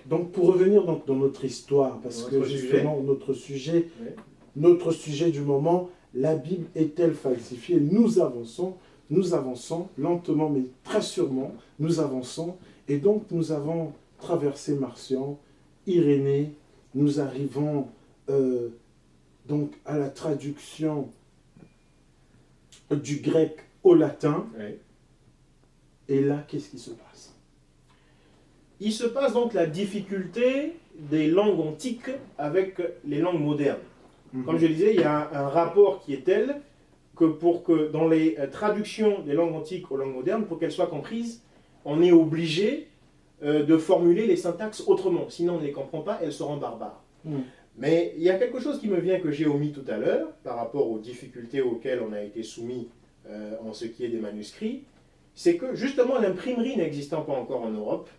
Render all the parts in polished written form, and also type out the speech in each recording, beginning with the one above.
Donc, pour revenir donc, dans notre histoire, parce que justement, notre sujet du moment, la Bible est-elle falsifiée? Nous avançons lentement, mais très sûrement, nous avançons. Et donc, nous avons traversé Marcian, Irénée, nous arrivons donc à la traduction du grec au latin. Oui. Et là, qu'est-ce qui se passe? Il se passe donc la difficulté des langues antiques avec les langues modernes. Comme je disais, il y a un rapport qui est tel que pour que dans les traductions des langues antiques aux langues modernes, pour qu'elles soient comprises, on est obligé de formuler les syntaxes autrement. Sinon, on ne les comprend pas, elles seront barbares. Mais il y a quelque chose qui me vient que j'ai omis tout à l'heure par rapport aux difficultés auxquelles on a été soumis en ce qui est des manuscrits. C'est que justement l'imprimerie n'existant pas encore en Europe,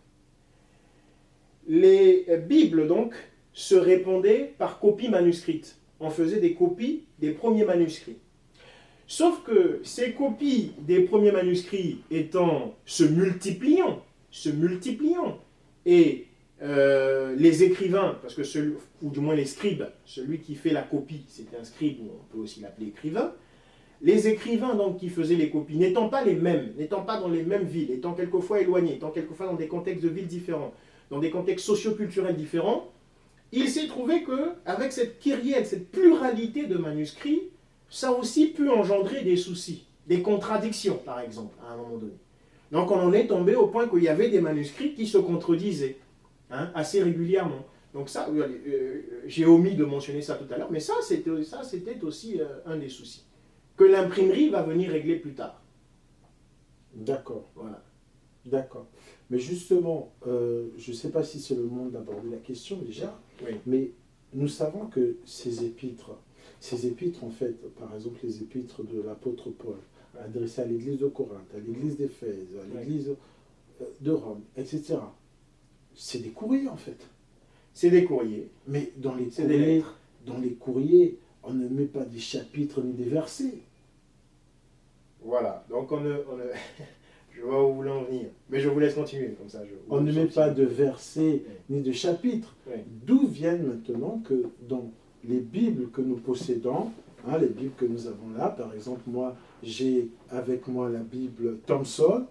les Bibles donc se répandaient par copies manuscrites. On faisait des copies des premiers manuscrits. Sauf que ces copies des premiers manuscrits se multipliant, et les écrivains, parce que ou du moins les scribes, celui qui fait la copie, c'est un scribe, ou on peut aussi l'appeler écrivain, les écrivains donc qui faisaient les copies, n'étant pas les mêmes, n'étant pas dans les mêmes villes, étant quelquefois éloignés, étant quelquefois dans des contextes de villes différents, dans des contextes socioculturels différents, il s'est trouvé qu'avec cette kyrielle, cette pluralité de manuscrits, ça a aussi pu engendrer des soucis, des contradictions par exemple, à un moment donné. Donc on en est tombé au point qu'il y avait des manuscrits qui se contredisaient assez régulièrement. Donc ça, j'ai omis de mentionner ça tout à l'heure, mais ça c'était aussi un des soucis que l'imprimerie va venir régler plus tard. D'accord. Voilà. D'accord. Mais justement, je ne sais pas si c'est le moment d'aborder la question déjà, oui. Mais nous savons que ces épîtres en fait, par exemple les épîtres de l'apôtre Paul, adressées à l'église de Corinthe, à l'église d'Éphèse, à l'église de Rome, etc., c'est des courriers en fait. C'est des courriers. Mais dans les courriers, on ne met pas des chapitres ni des versets. Voilà, donc je vois où vous voulez en venir, mais je vous laisse continuer comme ça. On ne met pas de versets ni de chapitres. D'où viennent maintenant que dans les Bibles que nous possédons, les Bibles que nous avons là, par exemple, moi, j'ai avec moi la Bible Thomson,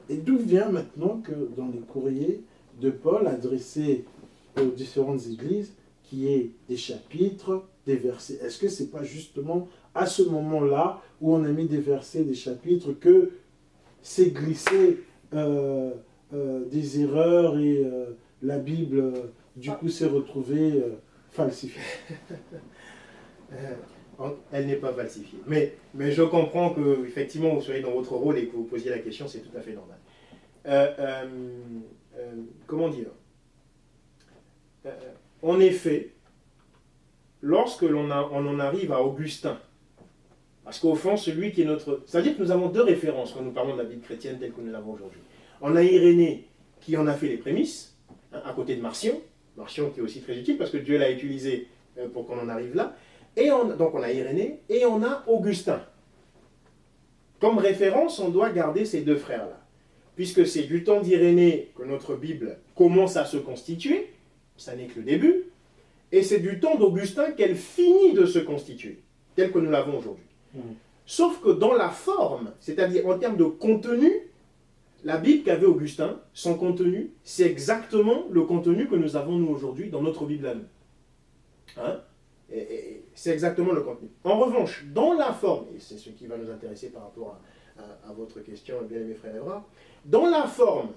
et d'où vient maintenant que dans les courriers de Paul adressés aux différentes églises, qu'il y ait des chapitres, des versets? Est-ce que ce n'est pas justement à ce moment-là où on a mis des versets, des chapitres, que c'est glissé des erreurs et la Bible, du coup, s'est retrouvée falsifiée? Elle n'est pas falsifiée. Mais je comprends que, effectivement, vous soyez dans votre rôle et que vous posiez la question, c'est tout à fait normal. Comment dire? En effet, lorsque on en arrive à Augustin, parce qu'au fond, celui qui est notre... C'est-à-dire que nous avons deux références quand nous parlons de la Bible chrétienne telle que nous l'avons aujourd'hui. On a Irénée qui en a fait les prémices, à côté de Marcion qui est aussi très utile parce que Dieu l'a utilisé pour qu'on en arrive là. Donc on a Irénée et on a Augustin. Comme référence, on doit garder ces deux frères-là. Puisque c'est du temps d'Irénée que notre Bible commence à se constituer, ça n'est que le début, et c'est du temps d'Augustin qu'elle finit de se constituer, tel que nous l'avons aujourd'hui. Sauf que dans la forme, c'est-à-dire en termes de contenu, la Bible qu'avait Augustin, son contenu, c'est exactement le contenu que nous avons nous aujourd'hui dans notre Bible à nous. C'est exactement le contenu. En revanche, dans la forme, et c'est ce qui va nous intéresser par rapport à votre question, bien aimé frère Evra, dans la forme,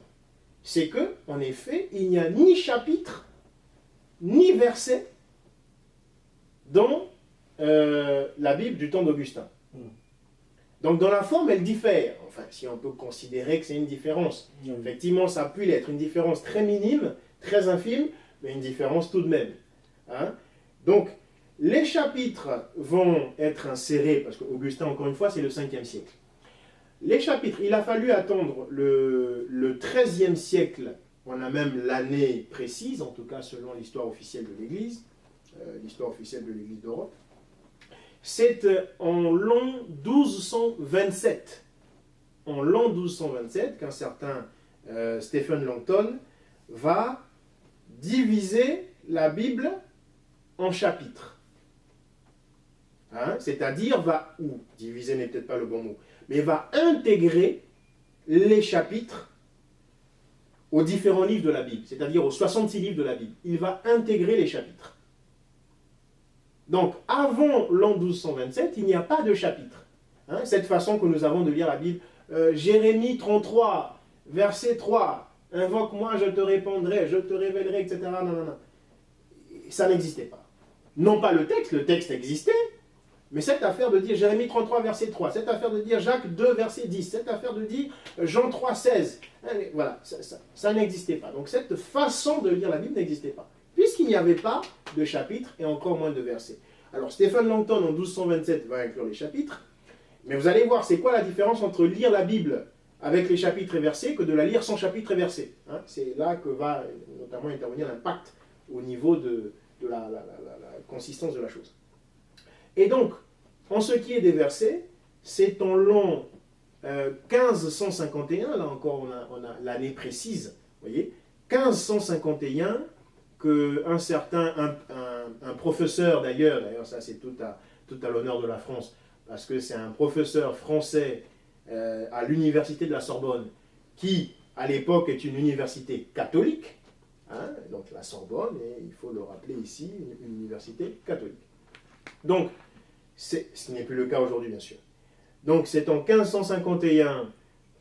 c'est que, en effet, il n'y a ni chapitre, ni verset dans la Bible du temps d'Augustin. Donc dans la forme, elle diffère. Enfin, si on peut considérer que c'est une différence. Effectivement, ça a pu l'être. Une différence très minime, très infime, mais une différence tout de même. Donc, les chapitres vont être insérés, parce qu'Augustin, encore une fois, c'est le 5e siècle. Les chapitres, il a fallu attendre le 13e siècle. On a même l'année précise, en tout cas selon l'histoire officielle de l'Église, l'histoire officielle de l'Église d'Europe. C'est en l'an 1227. En l'an 1227, qu'un certain Stephen Langton va diviser la Bible en chapitres. Hein? C'est-à-dire, ou diviser n'est peut-être pas le bon mot, mais va intégrer les chapitres aux différents livres de la Bible, c'est-à-dire aux 66 livres de la Bible. Il va intégrer les chapitres. Donc, avant l'an 1227, il n'y a pas de chapitre. Hein? Cette façon que nous avons de lire la Bible, Jérémie 33, verset 3, invoque-moi, je te répondrai, je te révélerai, etc. Non, non, non. Ça n'existait pas. Non pas le texte existait, mais cette affaire de dire Jérémie 33, verset 3, cette affaire de dire Jacques 2, verset 10, cette affaire de dire Jean 3, 16, voilà, ça n'existait pas. Donc cette façon de lire la Bible n'existait pas, puisqu'il n'y avait pas de chapitres et encore moins de versets. Alors Stephen Langton en 1227 va inclure les chapitres, mais vous allez voir c'est quoi la différence entre lire la Bible avec les chapitres et versets que de la lire sans chapitres et versets. Hein, c'est là que va notamment intervenir l'impact au niveau de la consistance de la chose. Et donc, en ce qui est des versets, c'est en l'an 1551, là encore on a l'année précise, vous voyez, 1551, qu'un certain, un professeur d'ailleurs ça c'est tout à l'honneur de la France, parce que c'est un professeur français à l'université de la Sorbonne, qui à l'époque est une université catholique, hein, donc la Sorbonne, et il faut le rappeler ici, une université catholique. Donc, ce n'est plus le cas aujourd'hui, bien sûr. Donc, c'est en 1551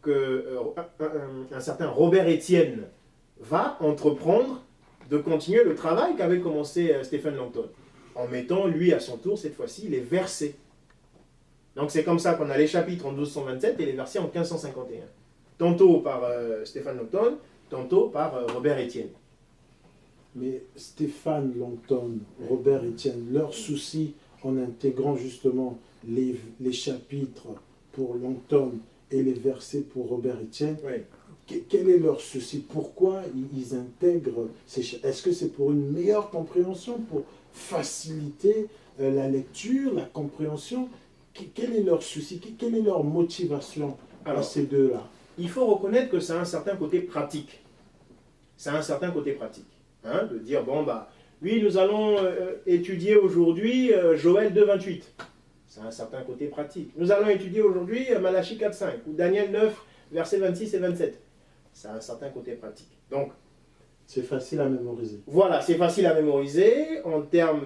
qu'un certain Robert Estienne va entreprendre de continuer le travail qu'avait commencé Stephen Langton, en mettant, lui, à son tour, cette fois-ci, les versets. Donc, c'est comme ça qu'on a les chapitres en 1227 et les versets en 1551. Tantôt par Stephen Langton, tantôt par Robert Estienne. Mais Stephen Langton, Robert Estienne, leur souci en intégrant justement les chapitres pour Langton et les versets pour Robert Estienne, oui. Quel est leur souci? Pourquoi ils intègrent ces chapitres? Est-ce que c'est pour une meilleure compréhension, pour faciliter la lecture, la compréhension? Quel est leur souci? Quelle est leur motivation à ces deux-là? Il faut reconnaître que ça a un certain côté pratique. Ça a un certain côté pratique. Hein, de dire, bon, oui, nous allons étudier aujourd'hui Joël 2, 28. Ça a un certain côté pratique. Nous allons étudier aujourd'hui Malachie 4, 5 ou Daniel 9, versets 26 et 27. Ça a un certain côté pratique. Donc, c'est facile à mémoriser. Voilà, c'est facile à mémoriser. En termes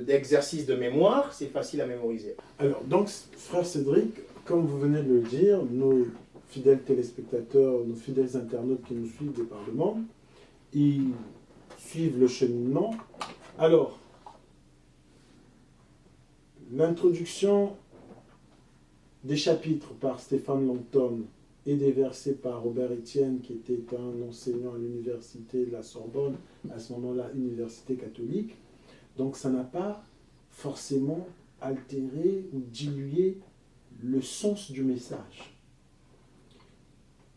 d'exercice de mémoire, c'est facile à mémoriser. Alors, donc, frère Cédric, comme vous venez de le dire, nos fidèles téléspectateurs, nos fidèles internautes qui nous suivent de par le monde, ils suivent le cheminement. Alors, l'introduction des chapitres par Stephen Langton et des versets par Robert Estienne, qui était un enseignant à l'université de la Sorbonne, à ce moment-là, université catholique. Donc ça n'a pas forcément altéré ou dilué le sens du message.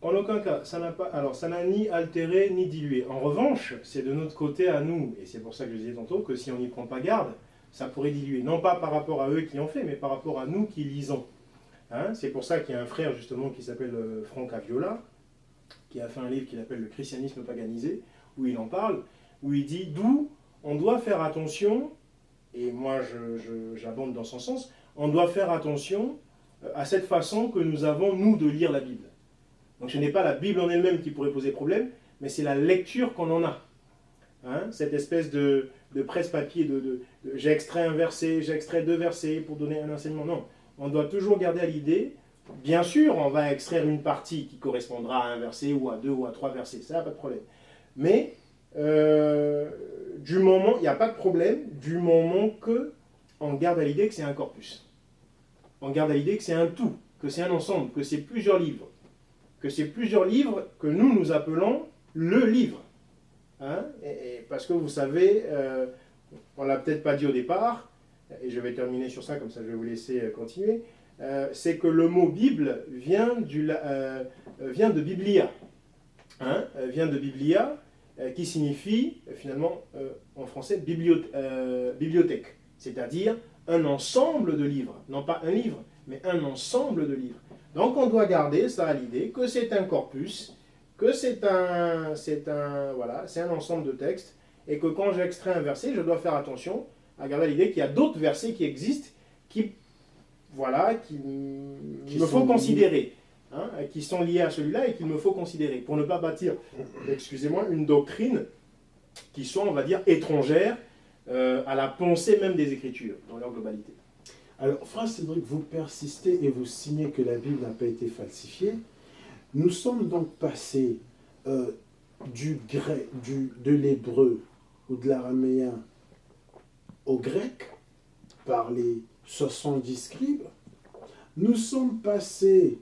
En aucun cas, ça n'a ni altéré ni dilué. En revanche, c'est de notre côté à nous, et c'est pour ça que je disais tantôt que si on n'y prend pas garde, ça pourrait diluer. Non pas par rapport à eux qui ont fait, mais par rapport à nous qui lisons. Hein, c'est pour ça qu'il y a un frère justement qui s'appelle Franck Aviola, qui a fait un livre qu'il appelle Le christianisme paganisé, où il en parle, où il dit d'où on doit faire attention, et moi j'abonde dans son sens, on doit faire attention à cette façon que nous avons, nous, de lire la Bible. Donc ce n'est pas la Bible en elle-même qui pourrait poser problème, mais c'est la lecture qu'on en a. Hein, cette espèce de presse-papier, j'ai extrait un verset, j'ai extrait 2 versets pour donner un enseignement. Non, on doit toujours garder à l'idée, bien sûr, on va extraire une partie qui correspondra à un verset, ou à 2 ou à 3 versets, ça n'a pas de problème. Mais, du moment, il n'y a pas de problème, du moment qu'on garde à l'idée que c'est un corpus. On garde à l'idée que c'est un tout, que c'est un ensemble, que c'est plusieurs livres. Que c'est plusieurs livres que nous appelons le livre. Hein, parce que vous savez, on ne l'a peut-être pas dit au départ, et je vais terminer sur ça, comme ça je vais vous laisser continuer, c'est que le mot Bible vient de Biblia. Hein, vient de Biblia, qui signifie finalement en français bibliothèque, c'est-à-dire un ensemble de livres. Non pas un livre, mais un ensemble de livres. Donc on doit garder ça à l'idée que c'est un corpus que c'est un ensemble de textes, et que quand j'extrais un verset, je dois faire attention à garder l'idée qu'il y a d'autres versets qui existent, qu'il me faut considérer, hein, qui sont liés à celui-là et qu'il me faut considérer, pour ne pas bâtir, excusez-moi, une doctrine qui soit, on va dire, étrangère à la pensée même des Écritures, dans leur globalité. Alors, frère Cédric, vous persistez et vous signez que la Bible n'a pas été falsifiée. Nous sommes donc passés du grec, de l'hébreu ou de l'araméen au grec par les 70 scribes. Nous sommes passés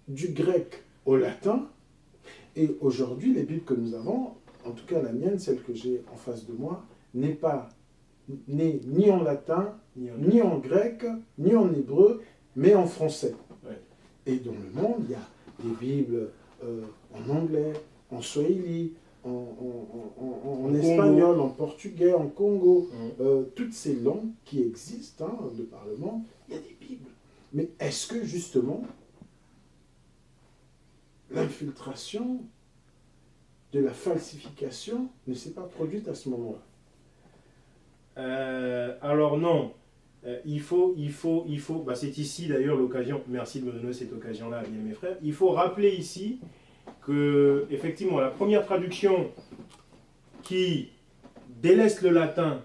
du grec au latin. Et aujourd'hui, les Bibles que nous avons, en tout cas la mienne, celle que j'ai en face de moi, n'est ni en latin, ni en grec, ni en hébreu, mais en français. Ouais. Et dans le monde, il y a des Bibles en anglais, en swahili, en espagnol, en portugais, en Congo, toutes ces langues qui existent de par le monde, il y a des Bibles. Mais est-ce que justement, l'infiltration de la falsification ne s'est pas produite à ce moment-là? Alors non, c'est ici d'ailleurs l'occasion, merci de me donner cette occasion-là, bien mes frères, il faut rappeler ici que, effectivement, la première traduction qui délaisse le latin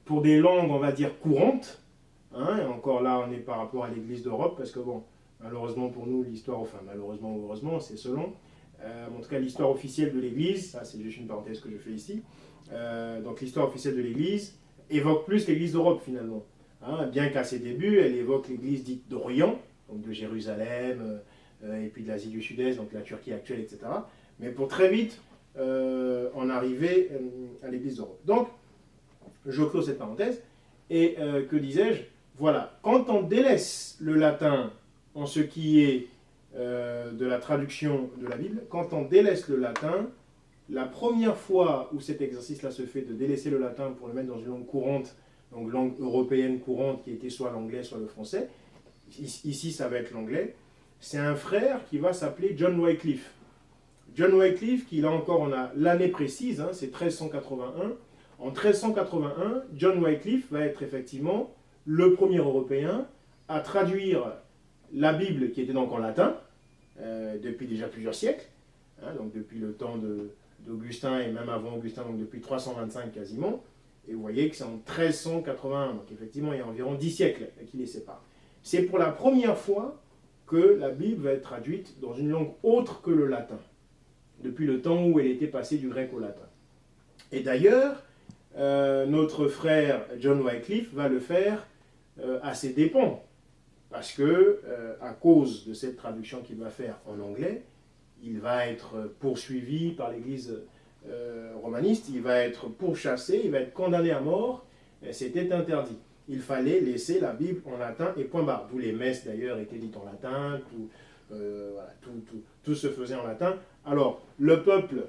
pour des langues, on va dire, courantes, hein, et encore là, on est par rapport à l'Église d'Europe, parce que bon, malheureusement pour nous, l'histoire, enfin malheureusement ou heureusement, c'est selon, en tout cas l'histoire officielle de l'Église, ça c'est juste une parenthèse que je fais ici, donc l'histoire officielle de l'Église évoque plus l'Église d'Europe finalement, hein, bien qu'à ses débuts, elle évoque l'Église dite d'Orient, donc de Jérusalem, et puis de l'Asie du Sud-Est, donc la Turquie actuelle, etc. Mais pour très vite en arriver à l'Église d'Europe. Donc, je clôt cette parenthèse, et que disais-je? Voilà, quand on délaisse le latin en ce qui est de la traduction de la Bible, quand on délaisse le latin, la première fois où cet exercice-là se fait, de délaisser le latin pour le mettre dans une langue courante, donc langue européenne courante qui était soit l'anglais, soit le français, ici ça va être l'anglais, c'est un frère qui va s'appeler John Wycliffe. John Wycliffe, qui là encore on a l'année précise, hein, c'est 1381. En 1381, John Wycliffe va être effectivement le premier Européen à traduire la Bible, qui était donc en latin, depuis déjà plusieurs siècles, hein, donc depuis le temps d'Augustin et même avant Augustin, donc depuis 325 quasiment. Et vous voyez que c'est en 1381, donc effectivement il y a environ 10 siècles qui les séparent. C'est pour la première fois que la Bible va être traduite dans une langue autre que le latin, depuis le temps où elle était passée du grec au latin. Et d'ailleurs, notre frère John Wycliffe va le faire à ses dépens, parce que à cause de cette traduction qu'il va faire en anglais, il va être poursuivi par l'Église romaniste, il va être pourchassé, il va être condamné à mort, c'était interdit. Il fallait laisser la Bible en latin et point barre. D'où les messes d'ailleurs étaient dites en latin, tout se faisait en latin. Alors, le peuple,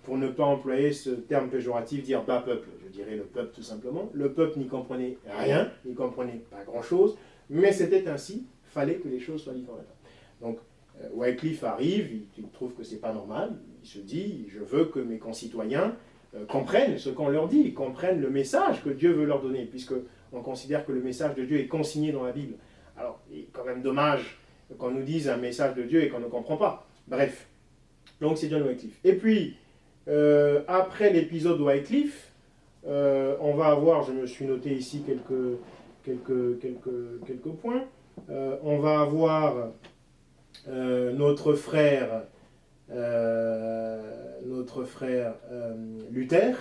pour ne pas employer ce terme péjoratif, dire bas peuple, je dirais le peuple tout simplement, le peuple n'y comprenait rien, n'y comprenait pas grand-chose, mais c'était ainsi, il fallait que les choses soient dites en latin. Donc, Wycliffe arrive, il trouve que c'est pas normal, il se dit, je veux que mes concitoyens comprennent ce qu'on leur dit, comprennent le message que Dieu veut leur donner, puisqu'on considère que le message de Dieu est consigné dans la Bible. Alors, il est quand même dommage qu'on nous dise un message de Dieu et qu'on ne comprend pas. Bref, donc c'est John Wycliffe. Et puis, après l'épisode Wycliffe, on va avoir, je me suis noté ici quelques points, on va avoir notre frère Luther.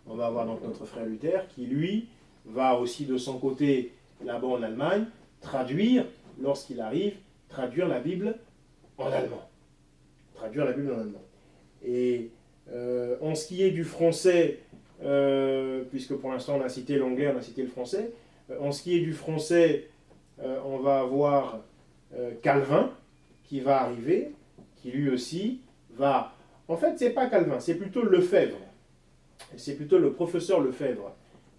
On va avoir donc notre frère Luther qui, lui, va aussi de son côté, là-bas en Allemagne, traduire, lorsqu'il arrive, traduire la Bible en allemand. Traduire la Bible en allemand. Et en ce qui est du français, puisque pour l'instant on a cité l'anglais, on a cité le français, en ce qui est du français, on va avoir Calvin qui va arriver, qui lui aussi va... En fait, c'est pas Calvin, c'est plutôt Lefebvre. C'est plutôt le professeur Lefebvre,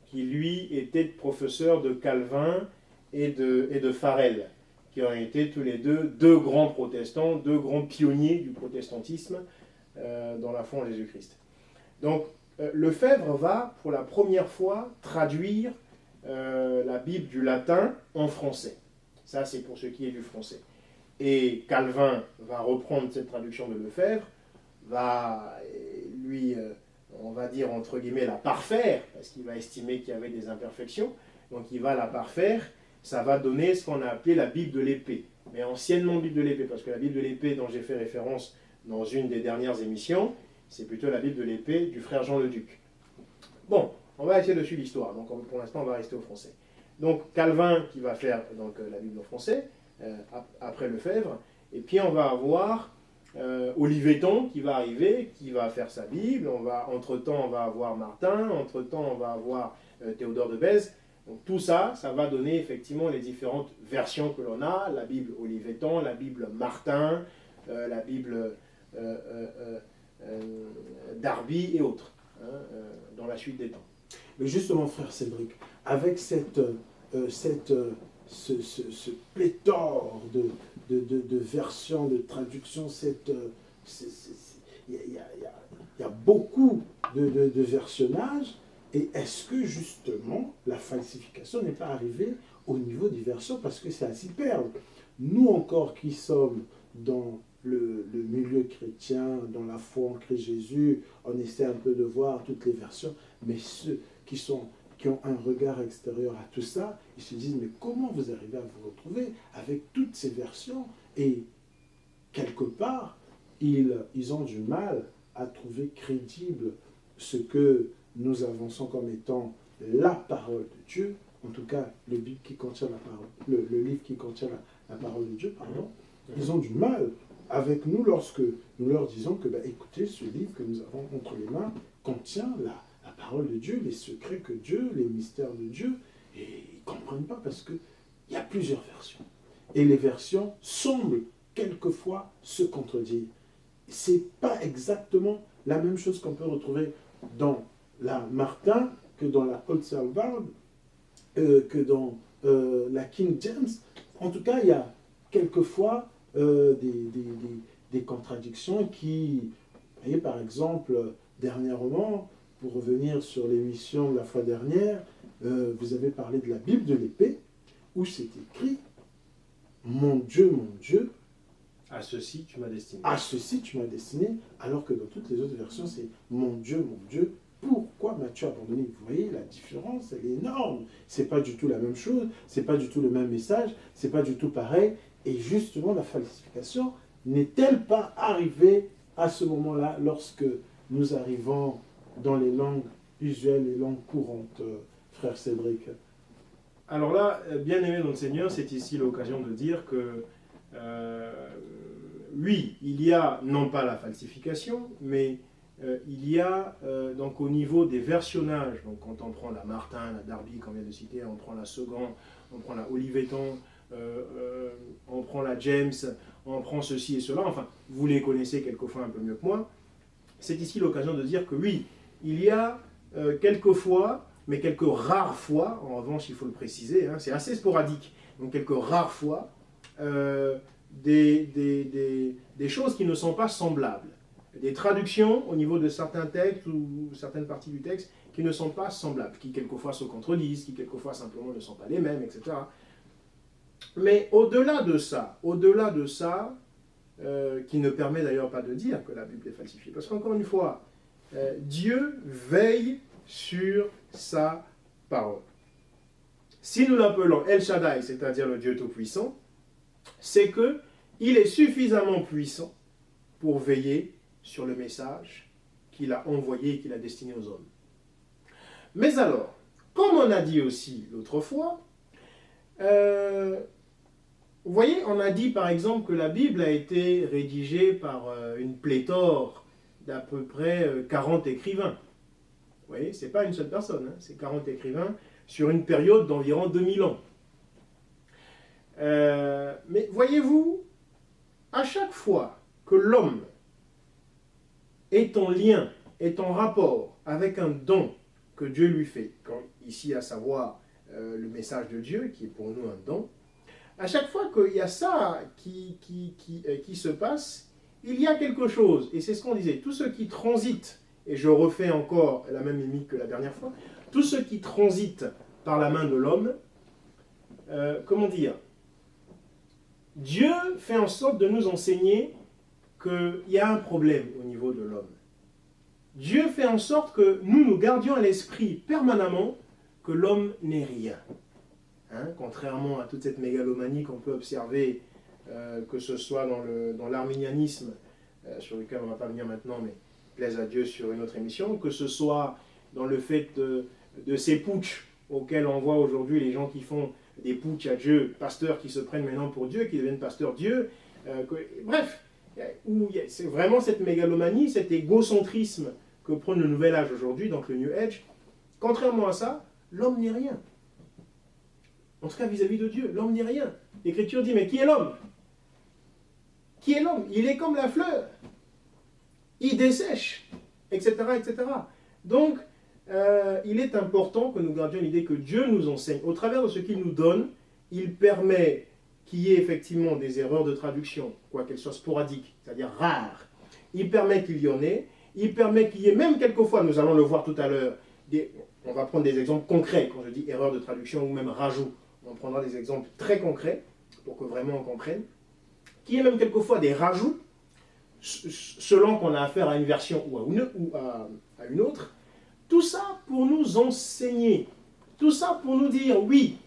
qui lui était professeur de Calvin et de Farel, qui ont été tous les deux grands protestants, deux grands pionniers du protestantisme dans la foi en Jésus-Christ. Donc, Lefebvre va, pour la première fois, traduire la Bible du latin en français. Ça, c'est pour ce qui est du français. Et Calvin va reprendre cette traduction de Lefebvre, va lui, on va dire entre guillemets, la parfaire, parce qu'il va estimer qu'il y avait des imperfections, donc il va la parfaire, ça va donner ce qu'on a appelé la Bible de l'épée, mais anciennement Bible de l'épée, parce que la Bible de l'épée dont j'ai fait référence dans une des dernières émissions, c'est plutôt la Bible de l'épée du frère Jean le Duc. Bon, on va essayer de suivre l'histoire, donc pour l'instant on va rester au français. Donc Calvin qui va faire donc, la Bible en français, après Lefebvre, et puis on va avoir Olivetan qui va arriver, qui va faire sa Bible, entre-temps on va avoir Martin, entre-temps on va avoir Théodore de Bèze. Donc tout ça, ça va donner effectivement les différentes versions que l'on a, la Bible Olivetan, la Bible Martin, la Bible Darby et autres, dans la suite des temps. Mais justement, frère Cédric, avec ce pléthore de versions, de traductions, il y a beaucoup de versionnage. Et est-ce que justement la falsification n'est pas arrivée au niveau des versions parce que c'est à s'y perdre? Nous encore qui sommes dans le milieu chrétien, dans la foi en Christ Jésus, on essaie un peu de voir toutes les versions, mais ceux qui ont un regard extérieur à tout ça, ils se disent mais comment vous arrivez à vous retrouver avec toutes ces versions? Et quelque part, ils ont du mal à trouver crédible ce que nous avançons comme étant la parole de Dieu, en tout cas le livre qui contient la parole, le livre qui contient la parole de Dieu, pardon. Ils ont du mal avec nous lorsque nous leur disons que, écoutez, ce livre que nous avons entre les mains contient la parole de Dieu, les secrets que Dieu, les mystères de Dieu, et ils ne comprennent pas parce qu'il y a plusieurs versions. Et les versions semblent quelquefois se contredire. Ce n'est pas exactement la même chose qu'on peut retrouver dans la Martin, que dans la Old Salvard, que dans la King James. En tout cas, il y a quelquefois des contradictions qui, vous voyez, par exemple, dernièrement, pour revenir sur l'émission de la fois dernière, vous avez parlé de la Bible de l'épée, où c'est écrit « Mon Dieu, à ceci tu m'as destiné. » À ceci tu m'as destiné, alors que dans toutes les autres versions, c'est « Mon Dieu, pourquoi m'as-tu abandonné ?» Vous voyez, la différence, elle est énorme. Ce n'est pas du tout la même chose, ce n'est pas du tout le même message, ce n'est pas du tout pareil. Et justement, la falsification n'est-elle pas arrivée à ce moment-là, lorsque nous arrivons dans les langues usuelles, les langues courantes, frère Cédric? Alors là, bien aimé dans le Seigneur, c'est ici l'occasion de dire que oui, il y a non pas la falsification, mais il y a donc au niveau des versionnages, donc quand on prend la Martin, la Darby qu'on vient de citer, on prend la Second, on prend la Olivetan, on prend la James, on prend ceci et cela, enfin vous les connaissez quelquefois un peu mieux que moi, c'est ici l'occasion de dire que oui, il y a quelquefois, mais quelques rares fois, en revanche il faut le préciser, hein, c'est assez sporadique, donc quelques rares fois, des choses qui ne sont pas semblables. Des traductions au niveau de certains textes ou certaines parties du texte qui ne sont pas semblables, qui quelquefois se contredisent, qui quelquefois simplement ne sont pas les mêmes, etc. Mais au-delà de ça, qui ne permet d'ailleurs pas de dire que la Bible est falsifiée, parce qu'encore une fois, Dieu veille sur sa parole. Si nous l'appelons El Shaddai, c'est-à-dire le Dieu Tout-Puissant, c'est qu'il est suffisamment puissant pour veiller sur le message qu'il a envoyé et qu'il a destiné aux hommes. Mais alors, comme on a dit aussi l'autre fois, vous voyez, on a dit par exemple que la Bible a été rédigée par une pléthore d'à peu près 40 écrivains. Vous voyez, ce n'est pas une seule personne, hein, c'est 40 écrivains sur une période d'environ 2000 ans. Mais voyez-vous, à chaque fois que l'homme est en lien, est en rapport avec un don que Dieu lui fait, ici à savoir le message de Dieu, qui est pour nous un don, à chaque fois qu'il y a ça qui se passe, il y a quelque chose. Et c'est ce qu'on disait. Tous ceux qui transitent, et je refais encore la même mimique que la dernière fois, tous ceux qui transitent par la main de l'homme, comment dire, Dieu fait en sorte de nous enseigner qu'il y a un problème au niveau de l'homme. Dieu fait en sorte que nous gardions à l'esprit permanemment que l'homme n'est rien. Hein, contrairement à toute cette mégalomanie qu'on peut observer, que ce soit dans l'arminianisme, sur lequel on ne va pas venir maintenant, mais plaise à Dieu sur une autre émission, que ce soit dans le fait de ces putschs auxquels on voit aujourd'hui les gens qui font des putschs à Dieu, pasteurs qui se prennent maintenant pour Dieu, qui deviennent pasteurs Dieu, bref, c'est vraiment cette mégalomanie, cet égocentrisme que prône le nouvel âge aujourd'hui, donc le New Age. Contrairement à ça, l'homme n'est rien. En tout cas vis-à-vis de Dieu, l'homme n'est rien. L'Écriture dit, mais qui est l'homme? Qui est l'homme? Il est comme la fleur. Il dessèche, etc. etc. Donc, il est important que nous gardions l'idée que Dieu nous enseigne. Au travers de ce qu'il nous donne, il permet qu'il y ait effectivement des erreurs de traduction, quoiqu'elles soient sporadiques, c'est-à-dire rares. Il permet qu'il y en ait. Il permet qu'il y ait même quelquefois, nous allons le voir tout à l'heure, on va prendre des exemples concrets, quand je dis erreur de traduction ou même rajout. On prendra des exemples très concrets pour que vraiment on comprenne. Qu'il y ait même quelquefois des rajouts, selon qu'on a affaire à une version ou à une autre. Tout ça pour nous enseigner. Tout ça pour nous dire, oui,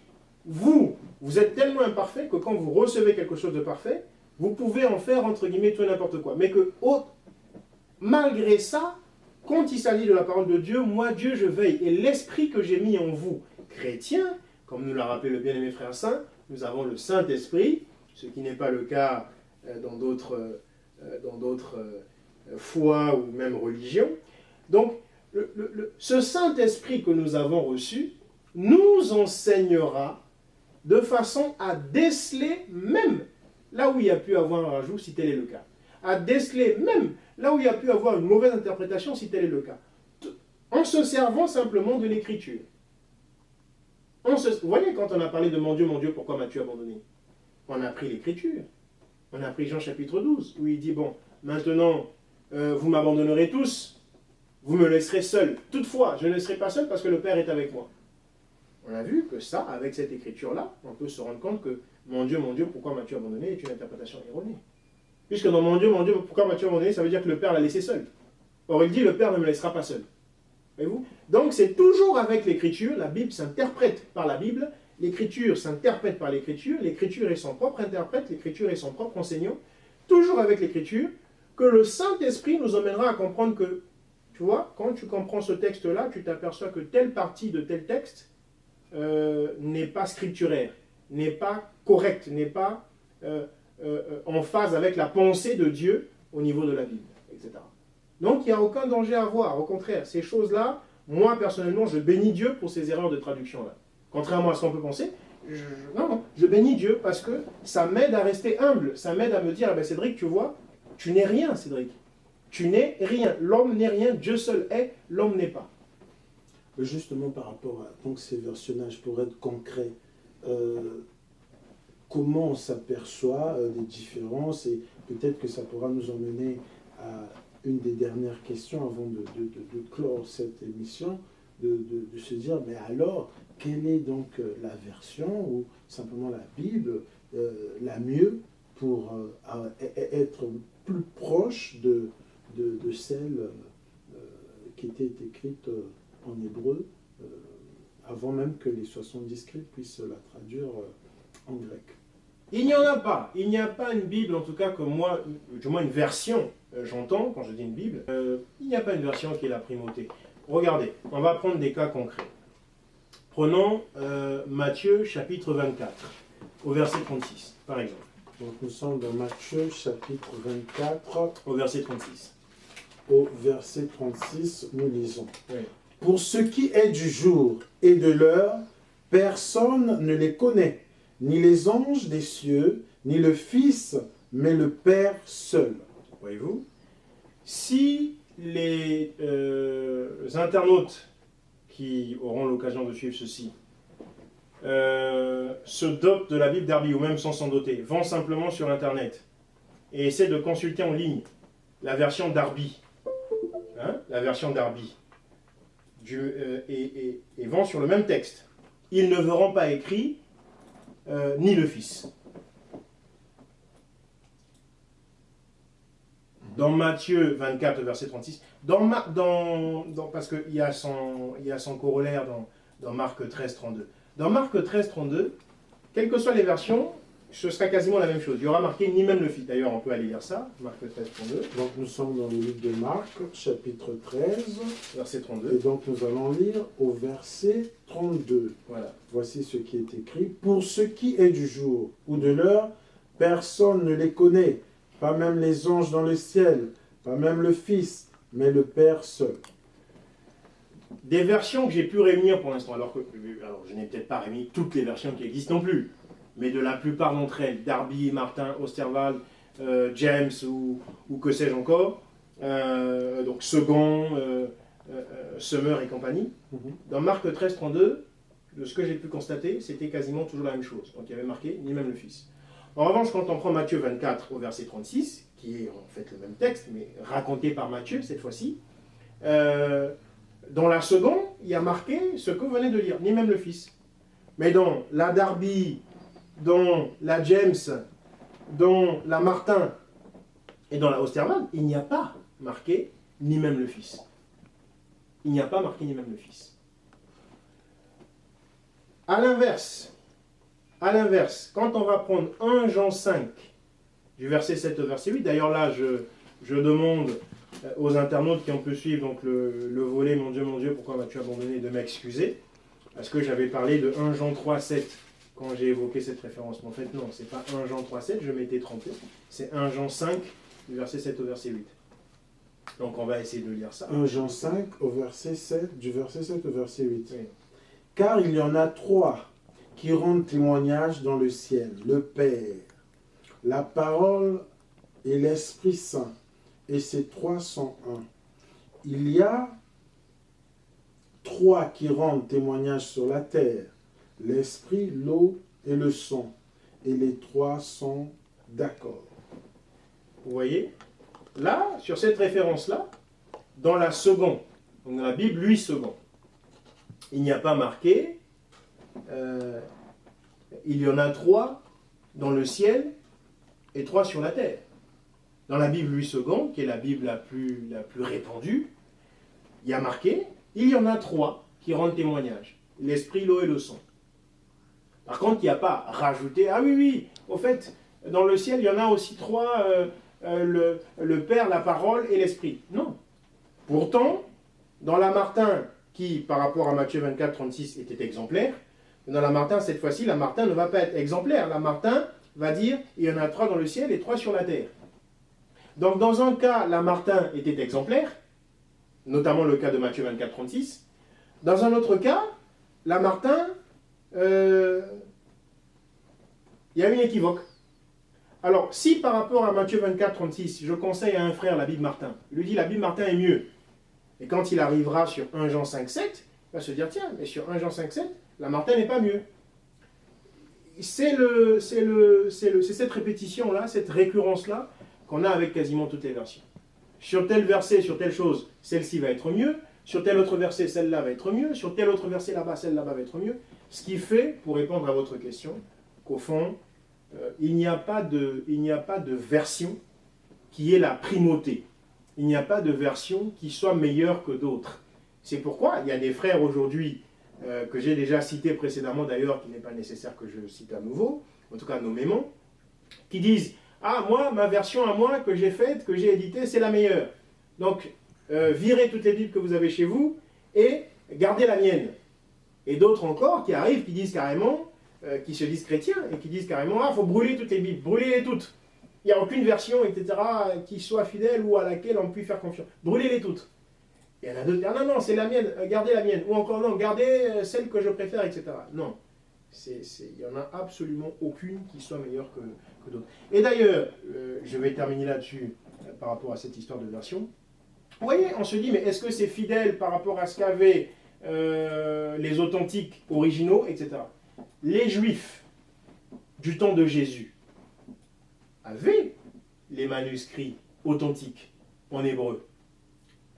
vous êtes tellement imparfait que quand vous recevez quelque chose de parfait, vous pouvez en faire, entre guillemets, tout et n'importe quoi. Mais que, malgré ça, quand il s'agit de la parole de Dieu, moi, Dieu, je veille. Et l'esprit que j'ai mis en vous, chrétiens, comme nous l'a rappelé le bien-aimé frère Saint, nous avons le Saint-Esprit, ce qui n'est pas le cas dans d'autres foi ou même religion. Donc, ce Saint-Esprit que nous avons reçu nous enseignera de façon à déceler même là où il y a pu avoir un rajout, si tel est le cas. À déceler même là où il y a pu avoir une mauvaise interprétation, si tel est le cas. En se servant simplement de l'Écriture. Vous voyez, quand on a parlé de mon Dieu, pourquoi m'as-tu abandonné? On a pris l'Écriture. On a pris Jean chapitre 12, où il dit, bon, maintenant, vous m'abandonnerez tous, vous me laisserez seul. Toutefois, je ne laisserai pas seul parce que le Père est avec moi. On a vu que ça, avec cette écriture-là, on peut se rendre compte que mon Dieu, pourquoi m'as-tu abandonné est une interprétation erronée. Puisque dans mon Dieu, pourquoi m'as-tu abandonné, ça veut dire que le Père l'a laissé seul. Or, il dit, le Père ne me laissera pas seul. Voyez-vous? Donc, c'est toujours avec l'écriture, la Bible s'interprète par la Bible, l'écriture s'interprète par l'écriture est son propre interprète, l'écriture est son propre enseignant, toujours avec l'écriture, que le Saint-Esprit nous emmènera à comprendre que, tu vois, quand tu comprends ce texte-là, tu t'aperçois que telle partie de tel texte n'est pas scripturaire, n'est pas correcte, n'est pas en phase avec la pensée de Dieu au niveau de la Bible, etc. Donc, il n'y a aucun danger à avoir. Au contraire, ces choses-là, moi, personnellement, je bénis Dieu pour ces erreurs de traduction-là. Contrairement à ce qu'on peut penser, je bénis Dieu parce que ça m'aide à rester humble. Ça m'aide à me dire, ben Cédric, tu vois, tu n'es rien, Cédric. Tu n'es rien. L'homme n'est rien, Dieu seul est, l'homme n'est pas. Justement, par rapport à donc, ces versionnages, pour être concret, comment on s'aperçoit des différences, et peut-être que ça pourra nous emmener à une des dernières questions avant de clore cette émission, de se dire, mais alors, quelle est donc la version, ou simplement la Bible, la mieux pour être plus proche de celle qui était écrite en hébreu, avant même que les 70 scribes puissent la traduire en grec. Il n'y en a pas. Il n'y a pas une Bible, en tout cas que moi, du moins une version, j'entends quand je dis une Bible, il n'y a pas une version qui est la primauté. Regardez, on va prendre des cas concrets. Prenons Matthieu chapitre 24, au verset 36, par exemple. Donc nous sommes dans Matthieu chapitre 24, au verset 36. Au verset 36, nous lisons. Oui. Pour ce qui est du jour et de l'heure, personne ne les connaît, ni les anges des cieux, ni le Fils, mais le Père seul. Voyez-vous? Si les internautes qui auront l'occasion de suivre ceci se dote de la Bible Darby, ou même sans s'en doter, vont simplement sur Internet et essaie de consulter en ligne la version Darby, la version Darby, et vont sur le même texte. Ils ne verront pas écrit ni le Fils. Dans Matthieu 24, verset 36, parce qu'il y a son corollaire dans Marc 13, 32. Dans Marc 13, 32, quelles que soient les versions, ce sera quasiment la même chose. Il y aura marqué ni même le Fils. D'ailleurs, on peut aller lire ça, Marc 13, 32. Donc nous sommes dans le livre de Marc, chapitre 13, verset 32. Et donc nous allons lire au verset 32. Voilà. Voici ce qui est écrit. Pour ce qui est du jour ou de l'heure, personne ne les connaît, pas même les anges dans le ciel, pas même le Fils, mais le Père seul. Des versions que j'ai pu réunir pour l'instant, alors je n'ai peut-être pas réuni toutes les versions qui existent non plus, mais de la plupart d'entre elles, Darby, Martin, Osterwald, James ou que sais-je encore, donc Second, Summer et compagnie. Dans Marc 13, 32, de ce que j'ai pu constater, c'était quasiment toujours la même chose. Donc il y avait marqué ni même le Fils. En revanche, quand on prend Matthieu 24 au verset 36, qui est en fait le même texte, mais raconté par Matthieu cette fois-ci, dans la seconde, il y a marqué ce que vous venez de lire, ni même le Fils. Mais dans la Darby, dans la James, dans la Martin et dans la Osterwald, il n'y a pas marqué ni même le Fils. Il n'y a pas marqué ni même le Fils. À l'inverse, quand on va prendre 1 Jean 5, du verset 7 au verset 8, d'ailleurs là, je demande aux internautes qui ont pu suivre donc le volet « Mon Dieu, pourquoi m'as-tu abandonné ?» de m'excuser, parce que j'avais parlé de 1 Jean 3, 7 quand j'ai évoqué cette référence. Mais en fait, non, c'est pas 1 Jean 3, 7, je m'étais trompé, c'est 1 Jean 5, du verset 7 au verset 8. Donc on va essayer de lire ça. 1 Jean 5, au verset 7, du verset 7 au verset 8. Oui. Car il y en a 3 qui rendent témoignage dans le ciel, le Père, la parole et l'Esprit Saint, et ces 3 sont un. Il y a 3 qui rendent témoignage sur la terre, l'Esprit, l'eau et le son, et les 3 sont d'accord. Vous voyez, là, sur cette référence-là, dans la seconde, donc dans la Bible, lui second, il n'y a pas marqué il y en a 3 dans le ciel et 3 sur la terre. Dans la Bible Louis II, qui est la Bible la plus répandue, il y a marqué il y en a 3 qui rendent témoignage, l'esprit, l'eau et le son. Par contre, il n'y a pas rajouté ah oui, au fait, dans le ciel, il y en a aussi 3, le Père, la parole et l'esprit. Non. Pourtant, dans la Martin, qui par rapport à Matthieu 24, 36 était exemplaire, dans la Martin, cette fois-ci, la Martin ne va pas être exemplaire. La Martin va dire il y en a 3 dans le ciel et 3 sur la terre. Donc dans un cas, la Martin était exemplaire, notamment le cas de Matthieu 24, 36. Dans un autre cas, la Martin, il y a une équivoque. Alors, si par rapport à Matthieu 24, 36, je conseille à un frère la Bible Martin, il lui dit la Bible Martin est mieux. Et quand il arrivera sur 1 Jean 5, 7, il va se dire tiens, mais sur 1 Jean 5, 7, la Martin n'est pas mieux. C'est cette répétition-là, cette récurrence-là, qu'on a avec quasiment toutes les versions. Sur tel verset, sur telle chose, celle-ci va être mieux. Sur tel autre verset, celle-là va être mieux. Sur tel autre verset là-bas, celle là-bas va être mieux. Ce qui fait, pour répondre à votre question, qu'au fond, il n'y a pas de version qui ait la primauté. Il n'y a pas de version qui soit meilleure que d'autres. C'est pourquoi il y a des frères aujourd'hui, que j'ai déjà cités précédemment d'ailleurs, qu'il n'est pas nécessaire que je cite à nouveau, en tout cas nommément, qui disent « Ah, moi, ma version à moi que j'ai faite, que j'ai éditée, c'est la meilleure. Donc, virez toutes les Bibles que vous avez chez vous et gardez la mienne. » Et d'autres encore qui arrivent, qui disent carrément, qui se disent chrétiens, et qui disent carrément « Ah, il faut brûler toutes les Bibles, brûlez-les toutes. Il n'y a aucune version, etc., qui soit fidèle ou à laquelle on puisse faire confiance. Brûlez-les toutes. » Il y en a d'autres qui disent « Non, c'est la mienne, gardez la mienne. » Ou encore « Non, gardez celle que je préfère, etc. » Non. Il n'y en a absolument aucune qui soit meilleure que d'autres. Et d'ailleurs, je vais terminer là-dessus par rapport à cette histoire de version. Vous voyez, on se dit, mais est-ce que c'est fidèle par rapport à ce qu'avaient les authentiques originaux, etc. les Juifs du temps de Jésus avaient les manuscrits authentiques en hébreu.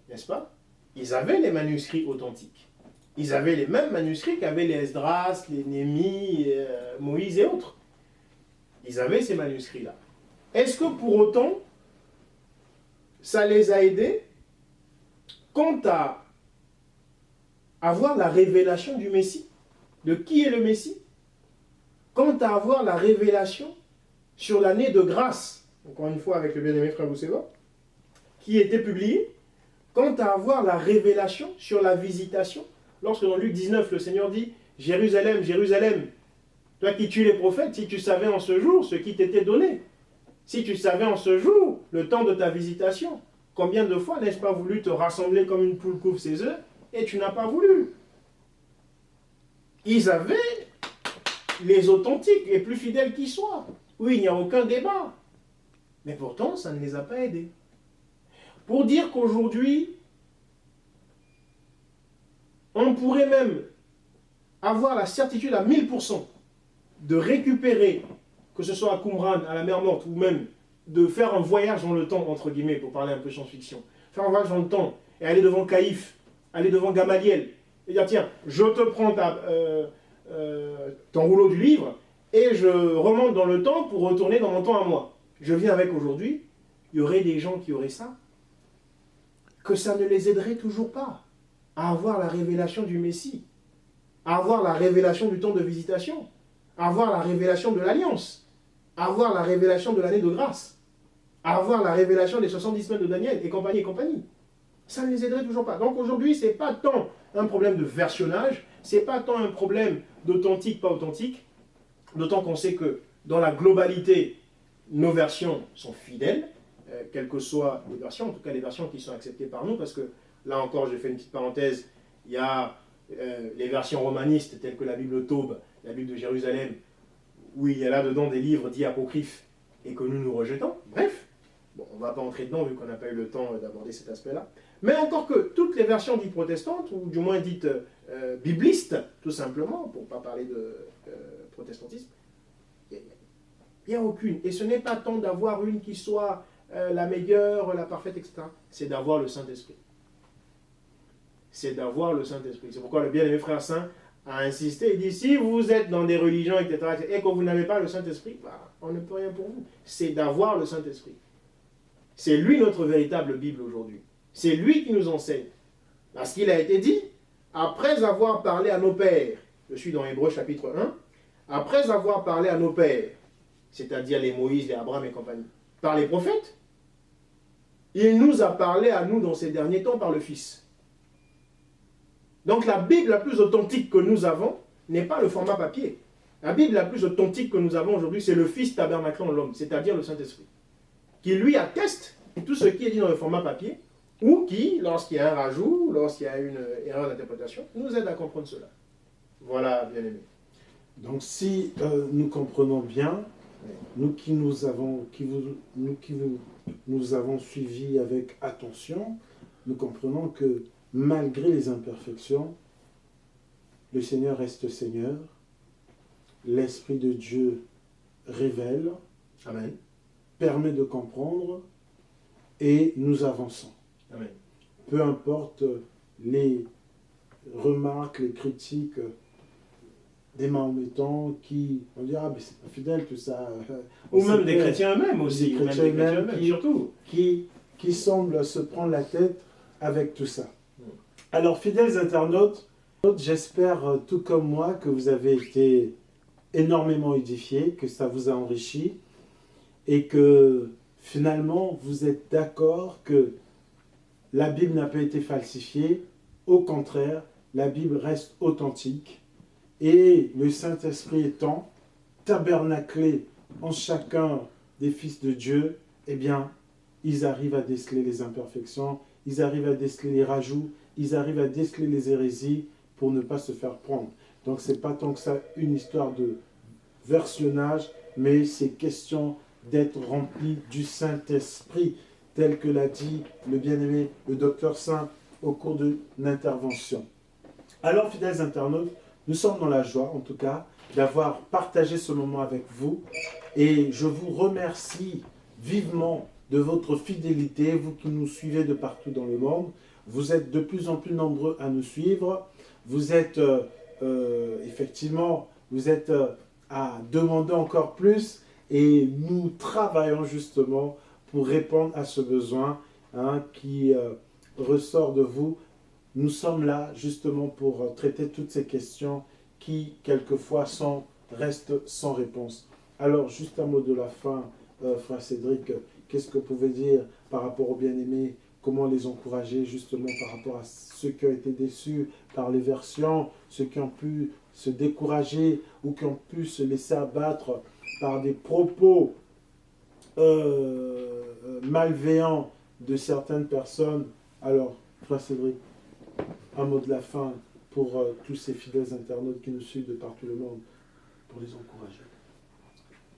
N'est-ce pas? Ils avaient les manuscrits authentiques. Ils avaient les mêmes manuscrits qu'avaient les Esdras, les Néhémie, Moïse et autres. Ils avaient ces manuscrits-là. Est-ce que pour autant, ça les a aidés quant à avoir la révélation du Messie? De qui est le Messie? Quant à avoir la révélation sur l'année de grâce, encore une fois avec le bien-aimé frère Bousseva, qui était publié, quant à avoir la révélation sur la visitation, lorsque dans Luc 19, le Seigneur dit « Jérusalem, Jérusalem, toi qui tues les prophètes, si tu savais en ce jour ce qui t'était donné, si tu savais en ce jour le temps de ta visitation, combien de fois n'ai-je pas voulu te rassembler comme une poule couvre ses œufs, et tu n'as pas voulu ?» Ils avaient les authentiques, les plus fidèles qui soient. Oui, il n'y a aucun débat. Mais pourtant, ça ne les a pas aidés. Pour dire qu'aujourd'hui, on pourrait même avoir la certitude à 1000% de récupérer, que ce soit à Qumran, à la mer Morte, ou même de faire un voyage dans le temps, entre guillemets, pour parler un peu science-fiction, faire un voyage dans le temps et aller devant Caïphe, aller devant Gamaliel, et dire tiens, je te prends ton rouleau du livre et je remonte dans le temps pour retourner dans mon temps à moi. Je viens avec aujourd'hui, il y aurait des gens qui auraient ça, que ça ne les aiderait toujours pas à avoir la révélation du Messie, à avoir la révélation du temps de visitation, à avoir la révélation de l'Alliance, à avoir la révélation de l'année de grâce, à avoir la révélation des 70 semaines de Daniel et compagnie et compagnie. Ça ne les aiderait toujours pas. Donc aujourd'hui, ce n'est pas tant un problème de versionnage, ce n'est pas tant un problème d'authentique, pas authentique, d'autant qu'on sait que dans la globalité, nos versions sont fidèles, quelles que soient les versions, en tout cas les versions qui sont acceptées par nous, parce que là encore, je fais une petite parenthèse, il y a les versions romanistes telles que la Bible Taube, la Bible de Jérusalem, où il y a là-dedans des livres dits apocryphes et que nous rejetons. Bref, bon, on ne va pas entrer dedans vu qu'on n'a pas eu le temps d'aborder cet aspect-là. Mais encore que toutes les versions dites protestantes, ou du moins dites biblistes, tout simplement, pour ne pas parler de protestantisme, il n'y a aucune. Et ce n'est pas tant d'avoir une qui soit la meilleure, la parfaite, etc. C'est d'avoir le Saint-Esprit. C'est d'avoir le Saint-Esprit. C'est pourquoi le bien-aimé frère Saint a insisté. Il dit, si vous êtes dans des religions, etc., et que vous n'avez pas le Saint-Esprit, bah, on ne peut rien pour vous. C'est d'avoir le Saint-Esprit. C'est lui notre véritable Bible aujourd'hui. C'est lui qui nous enseigne. Parce qu'il a été dit, après avoir parlé à nos pères, je suis dans Hébreux chapitre 1, après avoir parlé à nos pères, c'est-à-dire les Moïse, les Abraham et compagnie, par les prophètes, il nous a parlé à nous dans ces derniers temps par le Fils. Donc la Bible la plus authentique que nous avons n'est pas le format papier. La Bible la plus authentique que nous avons aujourd'hui, c'est le Fils tabernaclant en l'homme, c'est-à-dire le Saint-Esprit, qui lui atteste tout ce qui est dit dans le format papier, ou qui, lorsqu'il y a un rajout, lorsqu'il y a une erreur d'interprétation, nous aide à comprendre cela. Voilà, bien aimé. Donc si nous comprenons bien, nous qui nous avons suivis avec attention, nous comprenons que malgré les imperfections, le Seigneur reste Seigneur, l'Esprit de Dieu révèle, Amen, permet de comprendre, et nous avançons. Amen. Peu importe les remarques, les critiques des mahométans qui vont dire « Ah, mais c'est pas fidèle tout ça. » Ou même des chrétiens eux-mêmes aussi. Des chrétiens eux-mêmes surtout. Qui semblent se prendre la tête avec tout ça. Alors, fidèles internautes, j'espère tout comme moi que vous avez été énormément édifiés, que ça vous a enrichi et que finalement vous êtes d'accord que la Bible n'a pas été falsifiée. Au contraire, la Bible reste authentique. Et le Saint-Esprit étant tabernaclé en chacun des fils de Dieu, eh bien, ils arrivent à déceler les imperfections, ils arrivent à déceler les rajouts, ils arrivent à déceler les hérésies pour ne pas se faire prendre. Donc, ce n'est pas tant que ça une histoire de versionnage, mais c'est question d'être rempli du Saint-Esprit, tel que l'a dit le bien-aimé, le docteur Saint, au cours de l'intervention. Alors, fidèles internautes, nous sommes dans la joie, en tout cas, d'avoir partagé ce moment avec vous. Et je vous remercie vivement de votre fidélité, vous qui nous suivez de partout dans le monde. Vous êtes de plus en plus nombreux à nous suivre. Vous êtes effectivement, vous êtes à demander encore plus. Et nous travaillons justement pour répondre à ce besoin qui ressort de vous. Nous sommes là justement pour traiter toutes ces questions qui, quelquefois, restent sans réponse. Alors, juste un mot de la fin, frère Cédric, qu'est-ce que vous pouvez dire par rapport aux bien-aimés? Comment les encourager justement par rapport à ceux qui ont été déçus par les versions, ceux qui ont pu se décourager ou qui ont pu se laisser abattre par des propos malveillants de certaines personnes? Alors, frère Cédric, un mot de la fin pour tous ces fidèles internautes qui nous suivent de partout le monde, pour les encourager.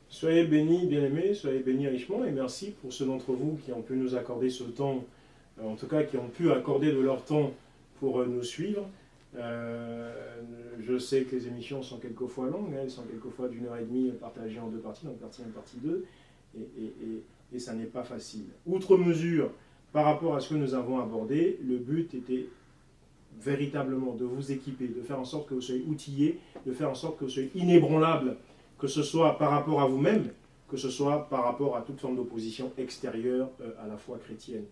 Soyez bénis, bien-aimés, soyez bénis richement, et merci pour ceux d'entre vous qui ont pu nous accorder ce temps, en tout cas qui ont pu accorder de leur temps pour nous suivre. Je sais que les émissions sont quelquefois longues, elles sont quelquefois d'1h30 partagées en deux parties, donc partie 1, partie 2, et ça n'est pas facile. Outre mesure, par rapport à ce que nous avons abordé, le but était véritablement de vous équiper, de faire en sorte que vous soyez outillés, de faire en sorte que vous soyez inébranlables, que ce soit par rapport à vous-même, que ce soit par rapport à toute forme d'opposition extérieure à la foi chrétienne.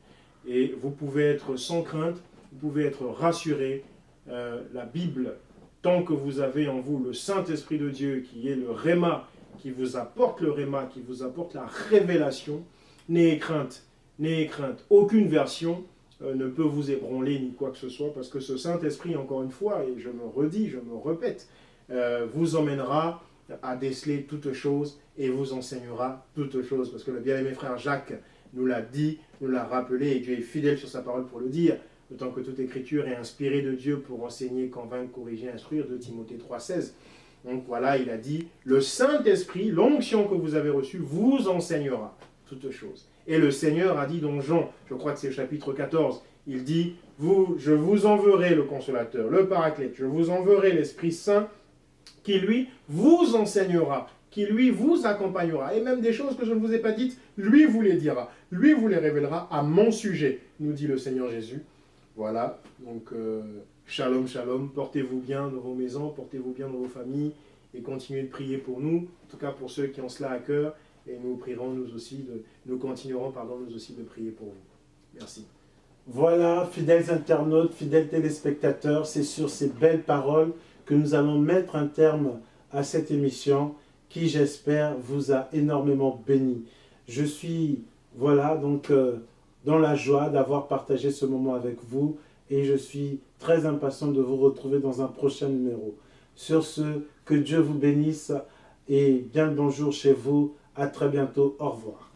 Et vous pouvez être sans crainte, vous pouvez être rassurés. La Bible, tant que vous avez en vous le Saint-Esprit de Dieu, qui est le Réma, qui vous apporte le Réma, qui vous apporte la révélation, n'ayez crainte, n'ayez crainte. Aucune version ne peut vous ébranler ni quoi que ce soit, parce que ce Saint-Esprit, encore une fois, et je me redis, je me répète, vous emmènera à déceler toutes choses et vous enseignera toutes choses. Parce que le bien-aimé frère Jacques nous l'a dit, nous l'a rappelé, et Dieu est fidèle sur sa parole pour le dire, d'autant que toute écriture est inspirée de Dieu pour enseigner, convaincre, corriger, instruire, de Timothée 3,16. Donc voilà, il a dit, le Saint-Esprit, l'onction que vous avez reçue, vous enseignera toutes choses. Et le Seigneur a dit dans Jean, je crois que c'est le chapitre 14, il dit, je vous enverrai le consolateur, le paraclète, je vous enverrai l'Esprit Saint, qui lui vous enseignera, qui lui vous accompagnera, et même des choses que je ne vous ai pas dites, lui vous les dira, lui vous les révélera à mon sujet, nous dit le Seigneur Jésus. Voilà, donc shalom, shalom, portez-vous bien dans vos maisons, portez-vous bien dans vos familles, et continuez de prier pour nous, en tout cas pour ceux qui ont cela à cœur, et nous prierons nous continuerons nous aussi de prier pour vous. Merci. Voilà, fidèles internautes, fidèles téléspectateurs, c'est sur ces belles paroles que nous allons mettre un terme à cette émission qui, j'espère, vous a énormément béni. Je suis, voilà, donc dans la joie d'avoir partagé ce moment avec vous et je suis très impatient de vous retrouver dans un prochain numéro. Sur ce, que Dieu vous bénisse et bien le bonjour chez vous. À très bientôt. Au revoir.